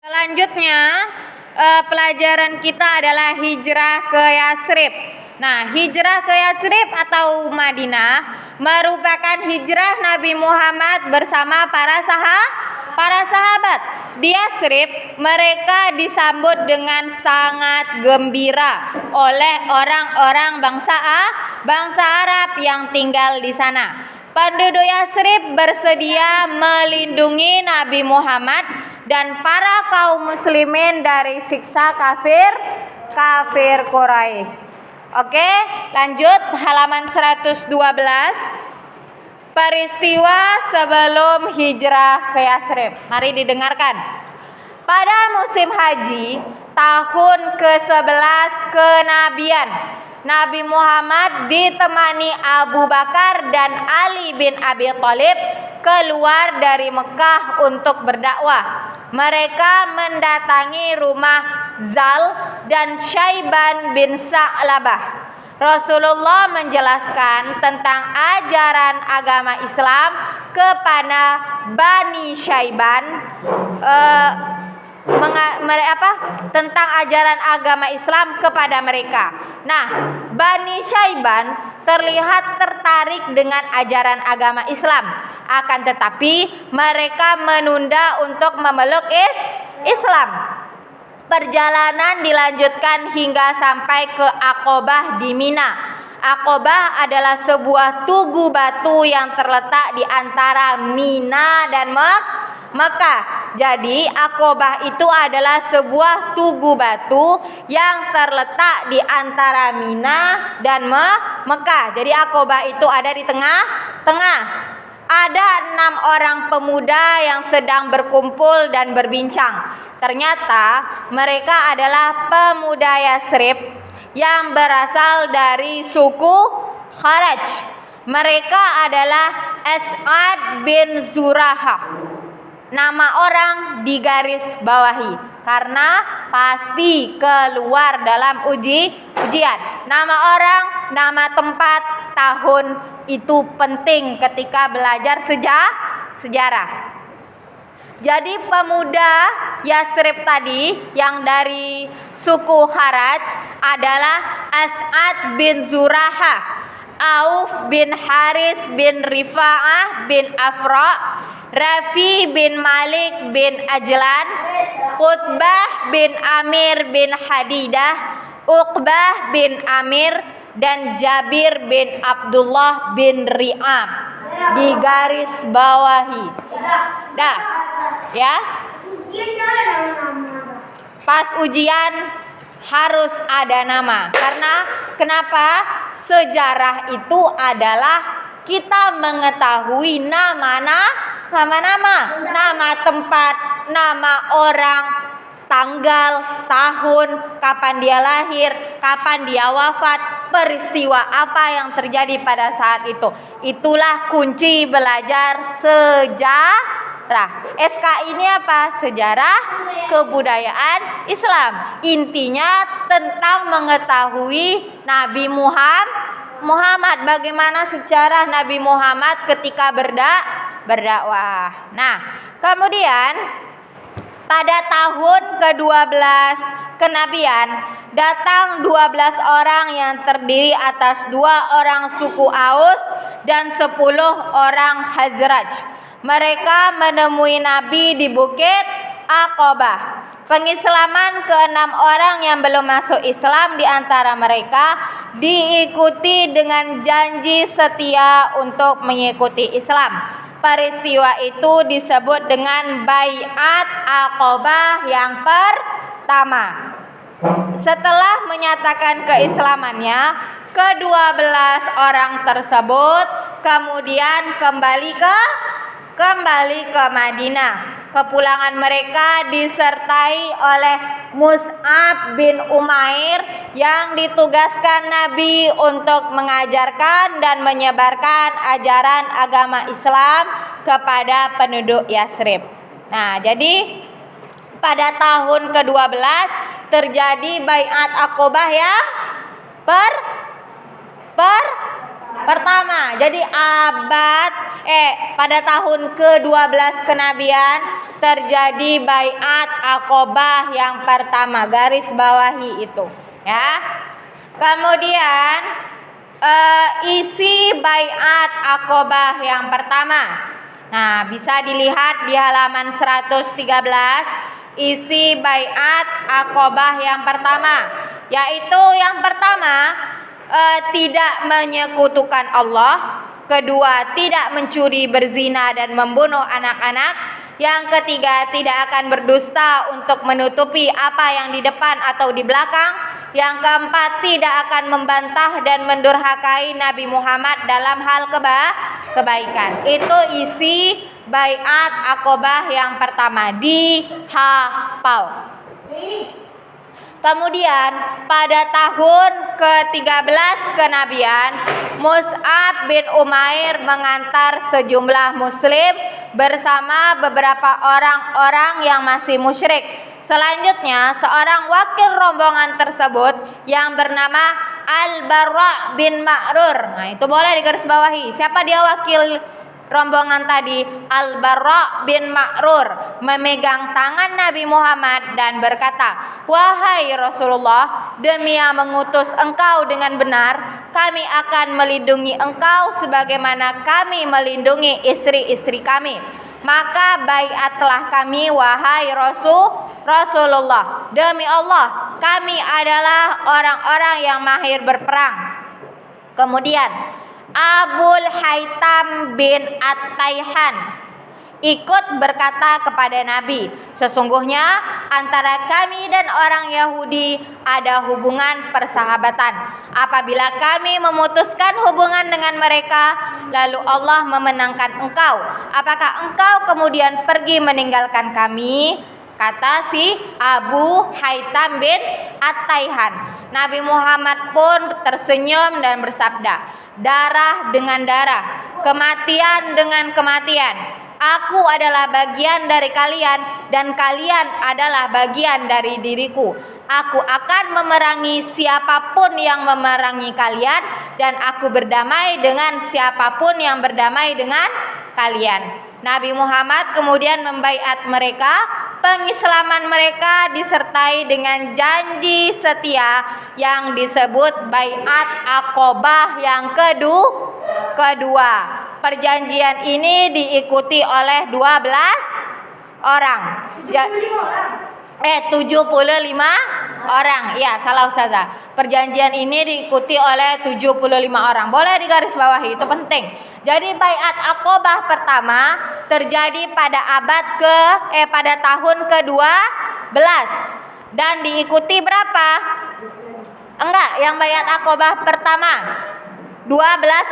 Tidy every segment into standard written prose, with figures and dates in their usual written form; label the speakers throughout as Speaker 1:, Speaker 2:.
Speaker 1: Selanjutnya pelajaran kita adalah hijrah ke Yatsrib. Nah, hijrah ke Yatsrib atau Madinah merupakan hijrah Nabi Muhammad bersama para sahabat. Di Yatsrib mereka disambut dengan sangat gembira oleh orang-orang bangsa Arab yang tinggal di sana. Penduduk Yatsrib bersedia melindungi Nabi Muhammad dan para kaum muslimin dari siksa kafir Quraisy. Oke, lanjut halaman 112. Peristiwa sebelum hijrah ke Yatsrib. Mari didengarkan. Pada musim haji tahun ke-11 kenabian, Nabi Muhammad ditemani Abu Bakar dan Ali bin Abi Thalib keluar dari Mekah untuk berdakwah. Mereka mendatangi rumah Zal dan Syaiban bin Sa'labah. Rasulullah menjelaskan tentang ajaran agama Islam kepada Bani Syaiban, tentang ajaran agama Islam kepada mereka. Nah, Bani Syaiban terlihat tertarik dengan ajaran agama Islam, akan tetapi mereka menunda untuk memeluk Islam. Perjalanan dilanjutkan hingga sampai ke Aqobah di Mina. Aqobah adalah sebuah tugu batu yang terletak di antara Mina dan Mekah. Jadi Aqobah itu adalah sebuah tugu batu yang terletak di antara Mina dan Mekah. Jadi Aqobah itu ada di tengah. Ada 6 orang pemuda yang sedang berkumpul dan berbincang. Ternyata mereka adalah pemuda Yatsrib yang berasal dari suku Kharaj. Mereka adalah As'ad bin Zurahah. Nama orang digaris bawahi karena pasti keluar dalam ujian. Nama orang, nama tempat, tahun itu penting ketika belajar sejarah. Jadi pemuda Yatsrib tadi yang dari suku Kharaj adalah As'ad bin Zurahah, Auf bin Haris bin Rifa'ah bin Afra, Rafi bin Malik bin Ajlan, Qutbah bin Amir bin Hadidah, Uqbah bin Amir, dan Jabir bin Abdullah bin Ri'ab. Di garis bawahi. Dah. Ya. Pas ujian harus ada nama. Karena kenapa? Sejarah itu adalah kita mengetahui nama tempat, nama orang, tanggal, tahun, kapan dia lahir, kapan dia wafat, peristiwa apa yang terjadi pada saat itu. Itulah kunci belajar sejarah. SK ini apa? Sejarah kebudayaan Islam. Intinya tentang mengetahui Nabi Muhammad, bagaimana sejarah Nabi Muhammad ketika berdakwah. Nah, kemudian pada tahun ke-12 kenabian datang 12 orang yang terdiri atas 2 orang suku Aus dan 10 orang Khazraj. Mereka menemui Nabi di Bukit Aqobah. Pengislaman ke-6 orang yang belum masuk Islam di antara mereka diikuti dengan janji setia untuk mengikuti Islam. Peristiwa itu disebut dengan Bai'at Aqobah yang pertama. Setelah menyatakan keislamannya, ke-12 orang tersebut kemudian kembali ke Madinah. Kepulangan mereka disertai oleh Mus'ab bin Umair yang ditugaskan Nabi untuk mengajarkan dan menyebarkan ajaran agama Islam kepada penduduk Yatsrib. Nah, jadi pada tahun ke-12 terjadi Bai'at Aqobah yang pertama. Jadi pada tahun ke-12 kenabian terjadi baiat Aqobah yang pertama. Garis bawahi itu, ya. Kemudian isi baiat Aqobah yang pertama. Nah, bisa dilihat di halaman 113 isi baiat Aqobah yang pertama, yaitu yang pertama tidak menyekutukan Allah, kedua tidak mencuri, berzina dan membunuh anak-anak, yang ketiga tidak akan berdusta untuk menutupi apa yang di depan atau di belakang, yang keempat tidak akan membantah dan mendurhakai Nabi Muhammad dalam hal kebaikan. Itu isi baiat Aqobah yang pertama, dihafal. Kemudian pada tahun ke-13 kenabian, Mus'ab bin Umair mengantar sejumlah muslim bersama beberapa orang-orang yang masih musyrik. Selanjutnya seorang wakil rombongan tersebut yang bernama Al-Barra bin Ma'rur. Nah, itu boleh digarisbawahi. Siapa dia wakil rombongan tadi? Al-Barra bin Ma'rur memegang tangan Nabi Muhammad dan berkata, "Wahai Rasulullah, demi yang mengutus engkau dengan benar, kami akan melindungi engkau sebagaimana kami melindungi istri-istri kami. Maka baiatlah kami, wahai Rasulullah. Demi Allah, kami adalah orang-orang yang mahir berperang." Kemudian Abul Haytham bin At-Taihan ikut berkata kepada Nabi, "Sesungguhnya antara kami dan orang Yahudi ada hubungan persahabatan. Apabila kami memutuskan hubungan dengan mereka, lalu Allah memenangkan engkau, apakah engkau kemudian pergi meninggalkan kami?" Kata si Abu Haytham bin At-Taihan. Nabi Muhammad pun tersenyum dan bersabda, "Darah dengan darah, kematian dengan kematian. Aku adalah bagian dari kalian dan kalian adalah bagian dari diriku. Aku akan memerangi siapapun yang memerangi kalian dan aku berdamai dengan siapapun yang berdamai dengan kalian." Nabi Muhammad kemudian membaiat mereka. Pengislaman mereka disertai dengan janji setia yang disebut baiat Aqobah yang kedua. Perjanjian ini diikuti oleh 12 orang. 75 orang. Iya, salah Ustazah. Perjanjian ini diikuti oleh 75 orang. Boleh digarisbawahi, itu penting. Jadi baiat Aqobah pertama terjadi pada pada tahun ke-12 dan diikuti berapa? Yang baiat Aqobah pertama 12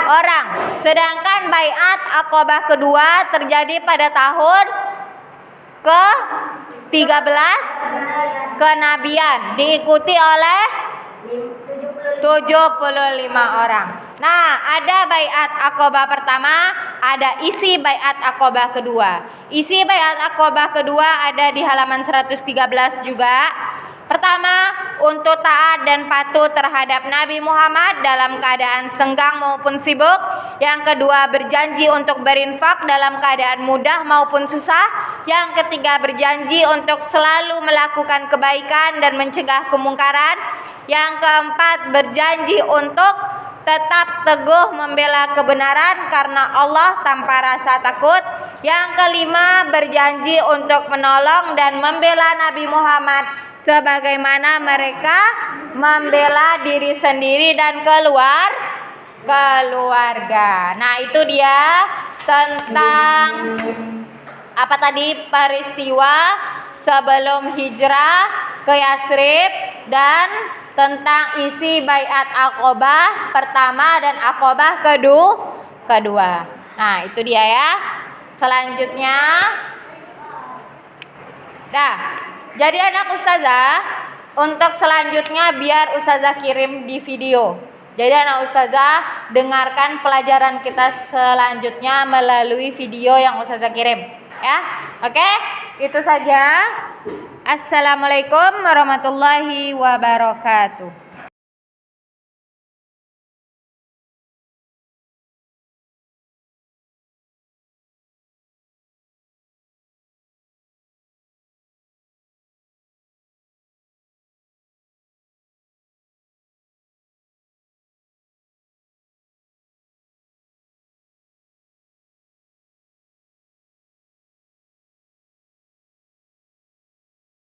Speaker 1: orang. Sedangkan baiat Aqobah kedua terjadi pada tahun ke-13 kenabian, diikuti oleh 75 orang. Nah, ada baiat Aqobah pertama, ada isi baiat Aqobah kedua. Isi baiat Aqobah kedua ada di halaman 113 juga. Pertama, untuk taat dan patuh terhadap Nabi Muhammad dalam keadaan senggang maupun sibuk. Yang kedua, berjanji untuk berinfak dalam keadaan mudah maupun susah. Yang ketiga, berjanji untuk selalu melakukan kebaikan dan mencegah kemungkaran. Yang keempat, berjanji untuk tetap teguh membela kebenaran karena Allah tanpa rasa takut. Yang kelima, berjanji untuk menolong dan membela Nabi Muhammad sebagaimana mereka membela diri sendiri dan keluarga. Nah, itu dia tentang apa tadi, peristiwa sebelum hijrah ke Yatsrib dan tentang isi baiat Aqobah pertama dan Aqobah kedua. Nah, itu dia ya. Selanjutnya jadi anak Ustazah, untuk selanjutnya biar Ustazah kirim di video. Jadi anak Ustazah dengarkan pelajaran kita selanjutnya melalui video yang Ustazah kirim, ya. Oke? Itu saja. Assalamualaikum warahmatullahi wabarakatuh.